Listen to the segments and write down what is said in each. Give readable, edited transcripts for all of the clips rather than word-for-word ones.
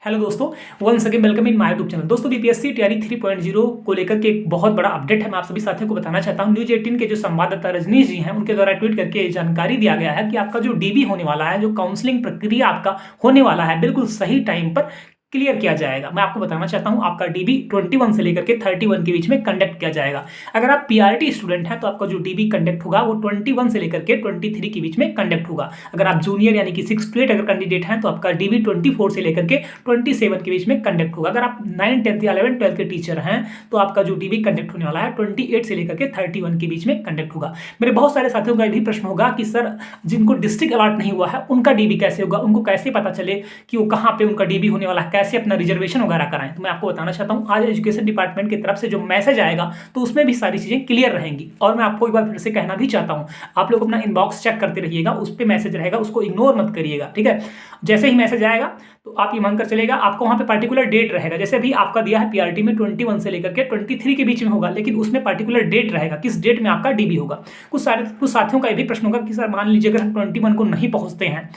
Hello दोस्तों, once again welcome in my YouTube channel. दोस्तों BPSC तैयारी 3.0 को लेकर के एक बहुत बड़ा अपडेट है। मैं आप सभी साथियों को बताना चाहता हूं। न्यूज 18 के जो संवाददाता रजनीश जी हैं, उनके द्वारा ट्वीट करके ये जानकारी दिया गया है कि आपका जो डीबी होने वाला है, जो काउंसलिंग प्रक्रिया आपका होने वाला है, बिल्कुल सही टाइम पर क्लियर किया जाएगा। मैं आपको बताना चाहता हूं, आपका डीबी 21 से लेकर के 31 के बीच में कंडक्ट किया जाएगा। अगर आप पीआरटी स्टूडेंट हैं तो आपका जो डीबी कंडक्ट होगा वो 21 से लेकर के 23 के बीच में कंडक्ट होगा। अगर आप जूनियर यानी कि 6 to 8 अगर कैंडिडेट हैं तो आपका डीबी 24 से लेकर के 27 के बीच में कंडक्ट होगा। अगर आप 9, 10 या 11, 12 के टीचर हैं तो आपका जो डीबी कंडक्ट होने वाला है 28 से लेकर के 31 के बीच में कंडक्ट होगा। मेरे बहुत सारे साथियों का भी प्रश्न होगा कि सर, जिनको डिस्ट्रिक्ट अलॉट नहीं हुआ है उनका डीबी कैसे होगा, उनको कैसे पता चले कि वो कहाँ पे उनका डीबी होने वाला है, कैसे अपना रिजर्वेशन वगैरह कराएं। तो मैं आपको बताना चाहता हूं, आज एजुकेशन डिपार्टमेंट की तरफ से जो मैसेज आएगा तो उसमें भी सारी चीजें क्लियर रहेंगी। और मैं आपको एक बार फिर से कहना भी चाहता हूं, आप लोग अपना इनबॉक्स चेक करते रहिएगा, उस पर मैसेज रहेगा, उसको इग्नोर मत करिएगा, ठीक है। जैसे ही मैसेज आएगा तो आप ये मानकर चलेगा, आपको वहां पे पर्टिकुलर डेट रहेगा। जैसे अभी आपका दिया है पीआरटी में 21 से लेकर के 23 के बीच में होगा, लेकिन उसमें पर्टिकुलर डेट रहेगा, किस डेट में आपका डीबी होगा। कुछ साथियों का ये भी प्रश्न होगा कि सर, मान लीजिए अगर हम 21 को नहीं पहुंचते हैं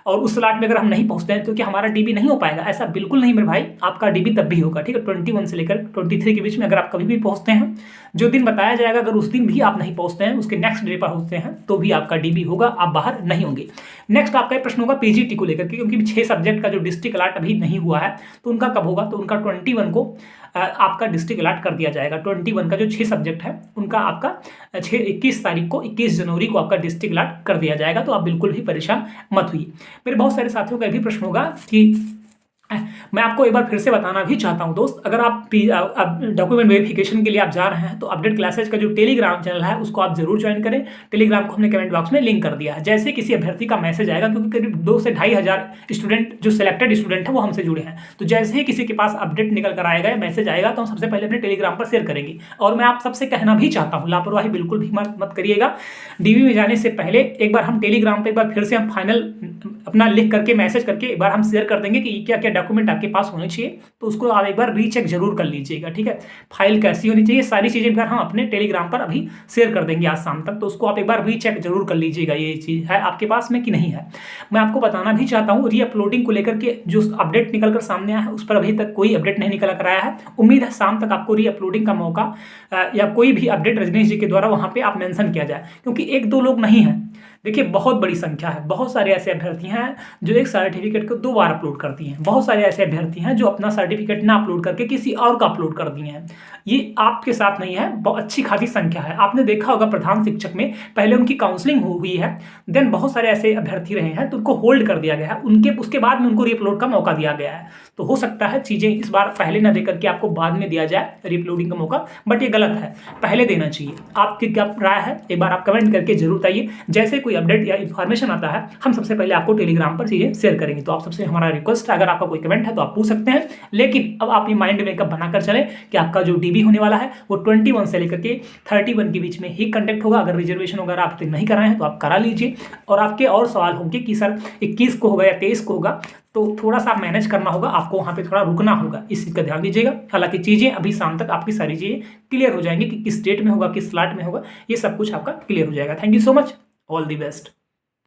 और उस स्लॉट में अगर हम नहीं पहुंचते हैं तो क्या हमारा डीबी नहीं हो पाएगा? ऐसा बिल्कुल नहीं मेरे भाई, आपका डीबी तब भी होगा, ठीक है। 21 से लेकर 23 के बीच में अगर आप कभी भी पहुंचते हैं, जो दिन बताया जाएगा, अगर उस दिन भी आप नहीं पहुंचते हैं, उसके नेक्स्ट डे पर पहुंचते हैं तो भी आपका डीबी होगा, आप बाहर नहीं होंगे। नेक्स्ट आपका एक प्रश्न होगा पीजीटी को लेकर के, क्योंकि 6 सब्जेक्ट का जो डिस्ट्रिक्ट अलॉट अभी नहीं हुआ है तो उनका कब होगा? तो उनका 21 को आपका डिस्ट्रिक्ट अलॉट कर दिया जाएगा। 21 का जो 6 सब्जेक्ट है उनका आपका 21 तारीख को, 21 जनवरी को आपका डिस्ट्रिक्ट अलॉट कर दिया जाएगा। तो आप बिल्कुल भी परेशान मत हुई। मेरे बहुत सारे साथियों का भी प्रश्न होगा कि मैं आपको एक बार फिर से बताना भी चाहता हूं दोस्त, अगर आप डॉक्यूमेंट वेरिफिकेशन के लिए आप जा रहे हैं तो अपडेट क्लासेज का जो टेलीग्राम चैनल है उसको आप जरूर ज्वाइन करें। टेलीग्राम को हमने कमेंट बॉक्स में लिंक कर दिया है। जैसे किसी अभ्यर्थी का मैसेज आएगा, क्योंकि करीब 2 से 2.5 हज़ार स्टूडेंट, जो सिलेक्टेड स्टूडेंट है वो हमसे जुड़े हैं, तो जैसे ही किसी के पास अपडेट निकल कर आएगा या मैसेज आएगा तो हम सबसे पहले अपने टेलीग्राम पर शेयर करेंगे। और मैं आप सबसे कहना भी चाहता हूँ, लापरवाही बिल्कुल भी मत करिएगा। डीबी में जाने से पहले एक बार हम टेलीग्राम पर एक बार फिर से हम फाइनल अपना लिख करके मैसेज करके एक बार हम शेयर कर देंगे कि क्या क्या डॉक्यूमेंट आपके पास होने चाहिए, तो उसको आप एक बार रीचेक जरूर कर लीजिएगा, ठीक है। फाइल कैसी होनी चाहिए, सारी चीजें एक बार हम अपने टेलीग्राम पर अभी शेयर कर देंगे आज शाम तक, तो उसको आप एक बार रीचेक जरूर कर लीजिएगा, ये चीज है आपके पास में कि नहीं है। मैं आपको बताना भी चाहता हूँ, री अपलोडिंग को लेकर के जो अपडेट निकल कर सामने आया है उस पर अभी तक कोई अपडेट नहीं निकल कर आया है। उम्मीद है शाम तक आपको री अपलोडिंग का मौका या कोई भी अपडेट रजनीश जी के द्वारा वहां पे आप मेंशन किया जाए, क्योंकि 1-2 लोग नहीं है, देखिए बहुत बड़ी संख्या है। बहुत सारे ऐसे अभ्यर्थी हैं जो एक सर्टिफिकेट को 2 बार अपलोड करती हैं। बहुत सारे ऐसे अभ्यर्थी हैं जो अपना सर्टिफिकेट ना अपलोड करके किसी और का अपलोड कर दिए हैं। ये आपके साथ नहीं है, बहुत अच्छी खासी संख्या है। आपने देखा होगा प्रधान शिक्षक में पहले उनकी काउंसलिंग हुई है, देन बहुत सारे ऐसे अभ्यर्थी रहे हैं तो उनको होल्ड कर दिया गया है, उसके बाद में उनको रीअपलोड का मौका दिया गया है। तो हो सकता है चीजें इस बार पहले ना देकर के आपको बाद में दिया जाए रीअपलोडिंग का मौका, बट ये गलत है, पहले देना चाहिए। आपकी क्या राय है एक बार आप कमेंट करके जरूर बताइए। जैसे कोई अपडेट या इन्फॉर्मेशन आता है हम सबसे पहले आपको टेलीग्राम पर चीजें शेयर करेंगे। तो आप सबसे हमारा रिक्वेस्ट है, अगर आपका कोई कमेंट है तो आप पूछ सकते हैं, लेकिन अब आप ये माइंड मेकअप बनाकर चलें कि आपका जो डीबी होने वाला है वो 21 से लेकर के 31 के बीच में ही कंडक्ट होगा। अगर रिजर्वेशन वगैरह आप नहीं कराए हैं तो आप करा लीजिए। और आपके और सवाल होंगे कि सर 21 को होगा या 23 को होगा, तो थोड़ा सा मैनेज करना होगा, आपको वहां पे थोड़ा रुकना होगा, इस चीज का ध्यान दीजिएगा। हालांकि चीजें अभी शाम तक आपकी सारी चीजें क्लियर हो जाएंगी कि किस डेट में होगा, किस स्लॉट में होगा, ये सब कुछ आपका क्लियर हो जाएगा। Thank you so much, all the best.